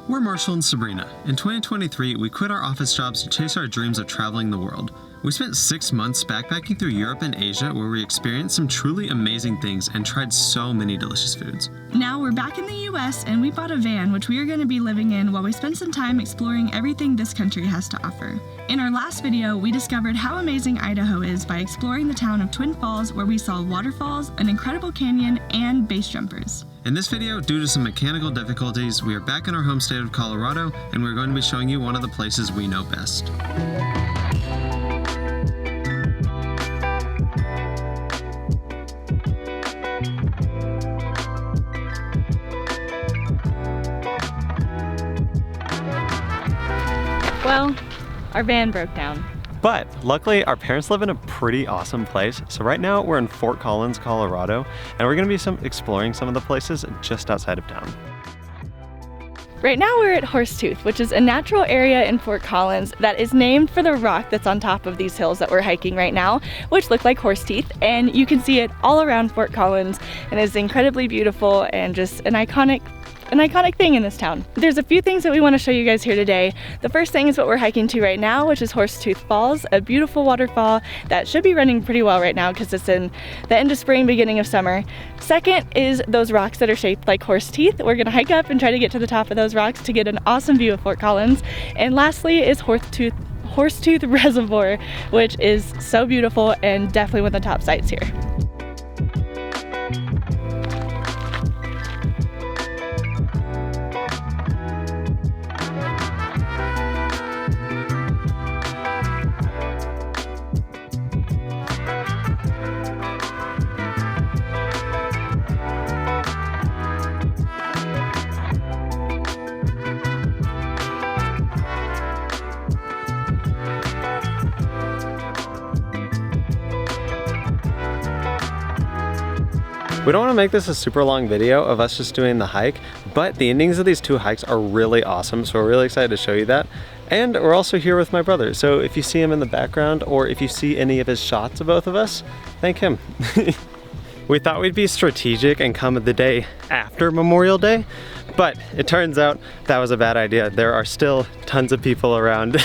We're Marshall and Sabrina. In 2023, we quit our office jobs to chase our dreams of traveling the world. We spent 6 months backpacking through Europe and Asia, where we experienced some truly amazing things and tried so many delicious foods. Now we're back in the US and we bought a van, which we are going to be living in while we spend some time exploring everything this country has to offer. In our last video, we discovered how amazing Idaho is by exploring the town of Twin Falls, where we saw waterfalls, an incredible canyon, and base jumpers. In this video, due to some mechanical difficulties, we are back in our home state of Colorado, and we're going to be showing you one of the places we know best. Well, our van broke down. But luckily, our parents live in a pretty awesome place. So right now we're in Fort Collins, Colorado, and we're gonna be exploring some of the places just outside of town. Right now we're at Horsetooth, which is a natural area in Fort Collins that is named for the rock that's on top of these hills that we're hiking right now, which look like horse teeth. And you can see it all around Fort Collins, and it's incredibly beautiful and just an iconic thing in this town. There's a few things that we want to show you guys here today. The first thing is what we're hiking to right now, which is Horsetooth Falls, a beautiful waterfall that should be running pretty well right now because it's in the end of spring, beginning of summer. Second is those rocks that are shaped like horse teeth. We're gonna hike up and try to get to the top of those rocks to get an awesome view of Fort Collins. And lastly is Horsetooth Reservoir, which is so beautiful and definitely one of the top sites here. We don't want to make this a super long video of us just doing the hike, but the endings of these two hikes are really awesome, so we're really excited to show you that. And we're also here with my brother, so if you see him in the background or if you see any of his shots of both of us, thank him. We thought we'd be strategic and come the day after Memorial Day, but it turns out that was a bad idea. There are still tons of people around.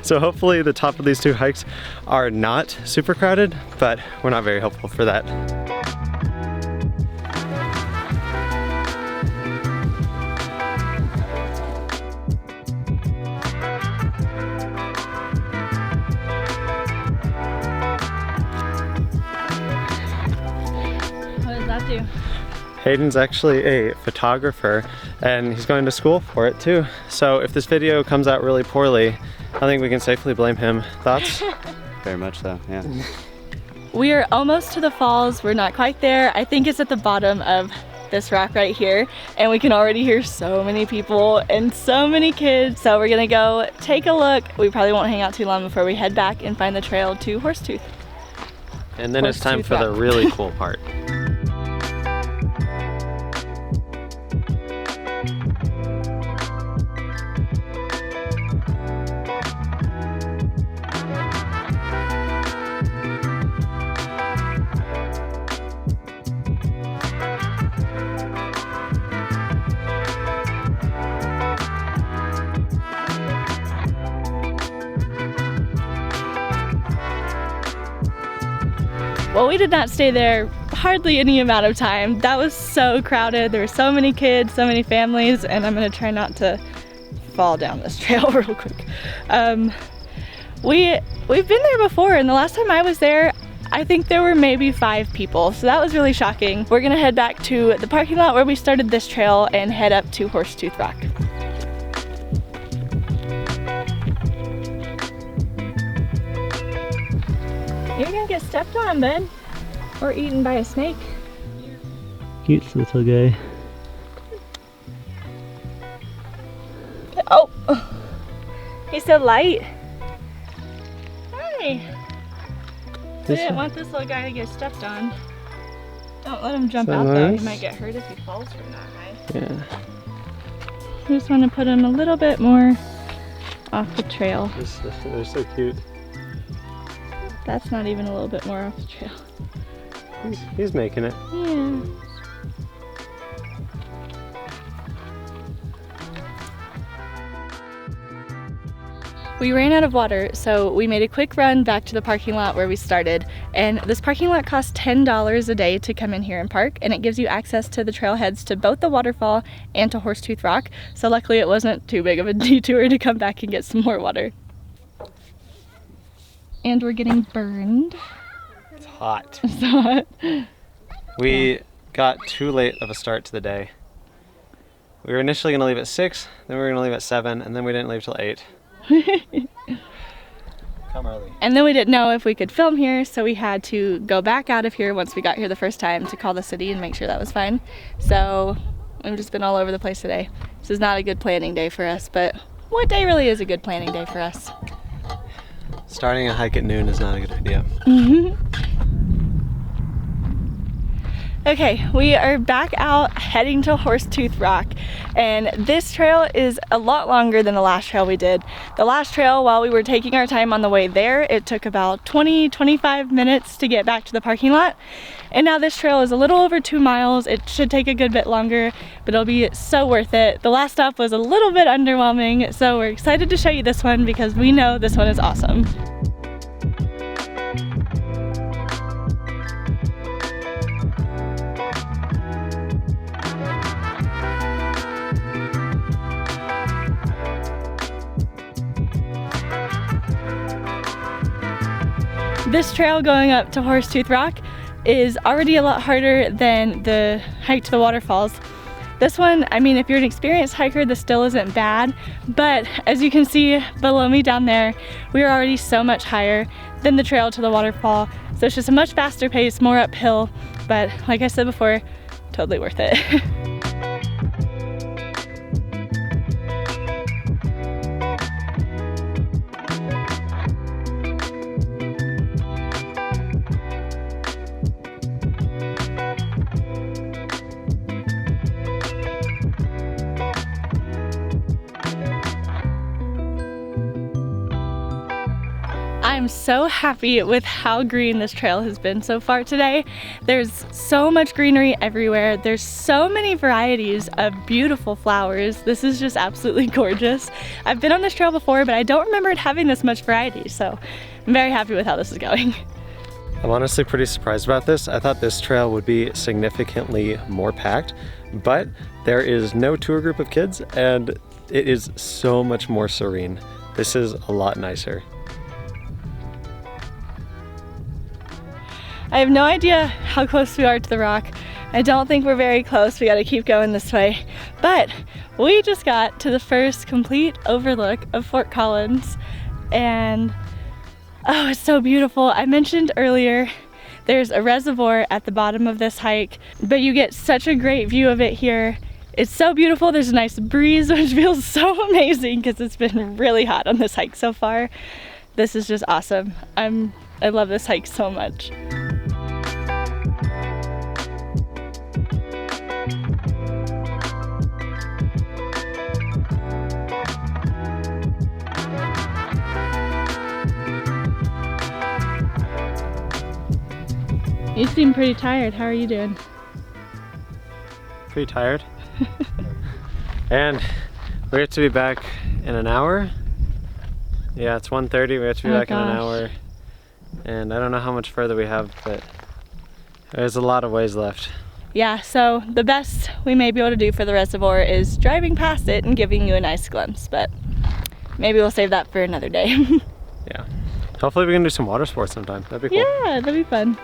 So hopefully the top of these two hikes are not super crowded, but we're not very hopeful for that. Hayden's actually a photographer and he's going to school for it too. So if this video comes out really poorly, I think we can safely blame him. Thoughts? Very much so, yeah. We are almost to the falls. We're not quite there. I think it's at the bottom of this rock right here, and we can already hear so many people and so many kids. So we're gonna go take a look. We probably won't hang out too long before we head back and find the trail to Horsetooth. And then it's time for the really cool part. Well, we did not stay there hardly any amount of time. That was so crowded. There were so many kids, so many families, and I'm gonna try not to fall down this trail real quick. We've been there before, and the last time I was there, I think there were maybe 5 people, so that was really shocking. We're gonna head back to the parking lot where we started this trail and head up to Horsetooth Rock. You're gonna get stepped on, bud. Or eaten by a snake. Cute little guy. Oh! He's so light. Hi! I didn't want this little guy to get stepped on. Don't let him jump out though. He might get hurt if he falls from that high. Yeah. I just want to put him a little bit more off the trail. They're so cute. That's not even a little bit more off the trail. He's making it. Yeah. We ran out of water, so we made a quick run back to the parking lot where we started. And this parking lot costs $10 a day to come in here and park, and it gives you access to the trailheads to both the waterfall and to Horsetooth Rock. So luckily it wasn't too big of a detour to come back and get some more water. And we're getting burned. It's hot. It's hot. We got too late of a start to the day. We were initially gonna leave at 6, then we were gonna leave at 7, and then we didn't leave till 8. Come early. And then we didn't know if we could film here, so we had to go back out of here once we got here the first time to call the city and make sure that was fine. So we've just been all over the place today. This is not a good planning day for us, but what day really is a good planning day for us? Starting a hike at noon is not a good idea. Okay, we are back out heading to Horsetooth Rock, and this trail is a lot longer than the last trail we did. The last trail, while we were taking our time on the way there, it took about 20-25 minutes to get back to the parking lot. And now this trail is a little over 2 miles. It should take a good bit longer, but it'll be so worth it. The last stop was a little bit underwhelming, so we're excited to show you this one because we know this one is awesome. This trail going up to Horsetooth Rock is already a lot harder than the hike to the waterfalls. This one, I mean, if you're an experienced hiker, this still isn't bad, but as you can see below me down there, we are already so much higher than the trail to the waterfall. So it's just a much faster pace, more uphill, but like I said before, totally worth it. I'm so happy with how green this trail has been so far today. There's so much greenery everywhere. There's so many varieties of beautiful flowers. This is just absolutely gorgeous. I've been on this trail before, but I don't remember it having this much variety, so I'm very happy with how this is going. I'm honestly pretty surprised about this. I thought this trail would be significantly more packed, but there is no tour group of kids and it is so much more serene. This is a lot nicer. I have no idea how close we are to the rock. I don't think we're very close. We gotta keep going this way. But we just got to the first complete overlook of Fort Collins, and oh, it's so beautiful. I mentioned earlier there's a reservoir at the bottom of this hike, but you get such a great view of it here. It's so beautiful. There's a nice breeze, which feels so amazing because it's been really hot on this hike so far. This is just awesome. I love this hike so much. You seem pretty tired. How are you doing? Pretty tired. And we have to be back in an hour. Yeah, it's 1:30. We have to be back in an hour. And I don't know how much further we have, but there's a lot of ways left. Yeah, so the best we may be able to do for the reservoir is driving past it and giving you a nice glimpse, but maybe we'll save that for another day. Yeah. Hopefully we can do some water sports sometime. That'd be cool. Yeah, that'd be fun.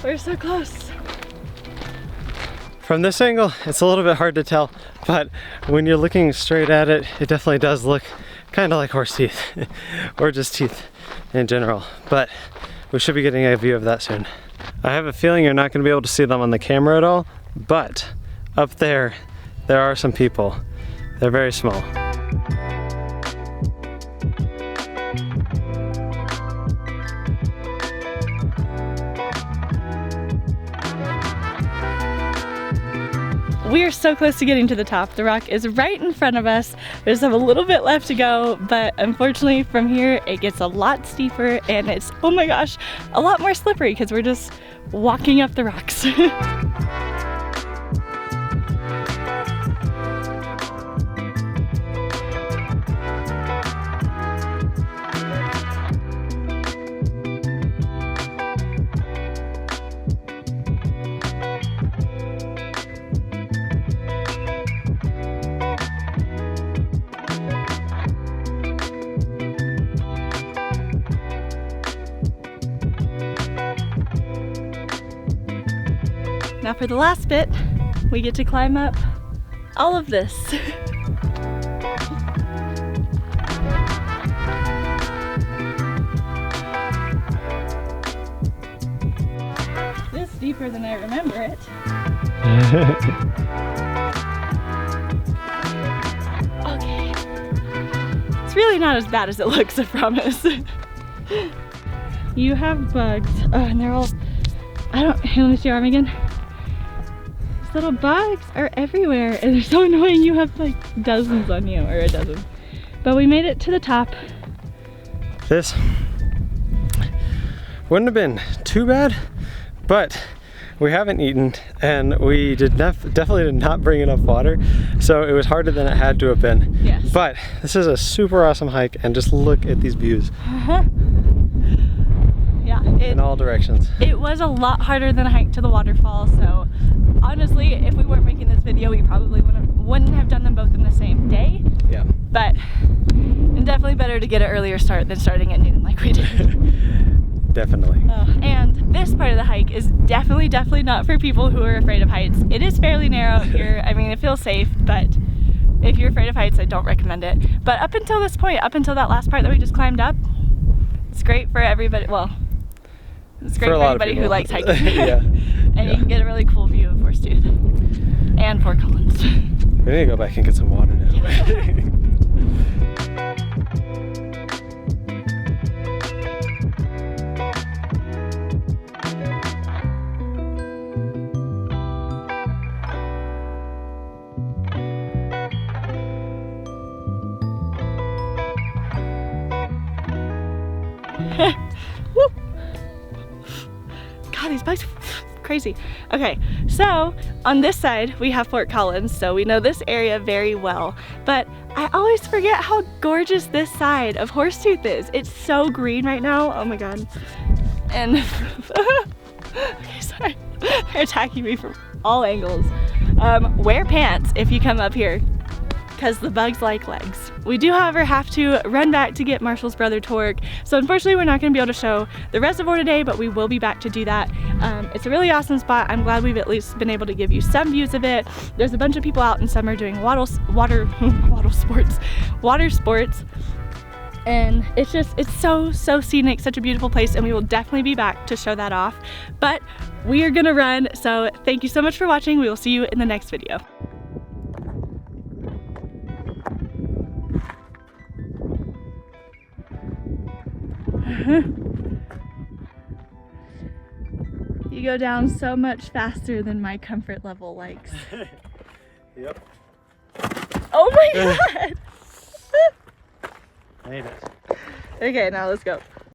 We're so close. From this angle, it's a little bit hard to tell, but when you're looking straight at it, it definitely does look kind of like horse teeth, or just teeth in general, but we should be getting a view of that soon. I have a feeling you're not going to be able to see them on the camera at all, but up there are some people. They're very small. We are so close to getting to the top. The rock is right in front of us. We just have a little bit left to go, but unfortunately from here it gets a lot steeper and it's, oh my gosh, a lot more slippery because we're just walking up the rocks. Now for the last bit, we get to climb up all of this. This is deeper than I remember it. Okay. It's really not as bad as it looks, I promise. You have bugs. Oh, and they're all, here, let me see your arm again. Little bugs are everywhere and they're so annoying. You have like dozens on you, or a dozen. But we made it to the top. This wouldn't have been too bad, but we haven't eaten and we definitely did not bring enough water, so it was harder than it had to have been. Yes. But this is a super awesome hike and just look at these views. Yeah, in all directions. It was a lot harder than a hike to the waterfall, so honestly, if we weren't making this video, we probably wouldn't have done them both in the same day. Yeah. But definitely better to get an earlier start than starting at noon like we did. Definitely. And this part of the hike is definitely not for people who are afraid of heights. It is fairly narrow here. I mean, it feels safe, but if you're afraid of heights, I don't recommend it. But up until this point, up until that last part that we just climbed up, it's great for everybody. Well, it's great for anybody who likes hiking. Yeah. And you can get a really cool view of Horsetooth and Fort Collins. We need to go back and get some water now. Woo. God, these bugs are crazy. Okay, so on this side we have Fort Collins, so we know this area very well, but I always forget how gorgeous this side of Horsetooth is. It's so green right now, oh my god. And okay, sorry, they're attacking me from all angles. Wear pants if you come up here, because the bugs like legs. We do, however, have to run back to get Marshall's brother to work, so unfortunately we're not going to be able to show the reservoir today, but we will be back to do that. It's a really awesome spot. I'm glad we've at least been able to give you some views of it. There's a bunch of people out in summer doing water sports, and it's so scenic, such a beautiful place, and we will definitely be back to show that off. But we are gonna run, so thank you so much for watching. We will see you in the next video. You go down so much faster than my comfort level likes. Yep. Oh my god! Made it. Okay, now let's go.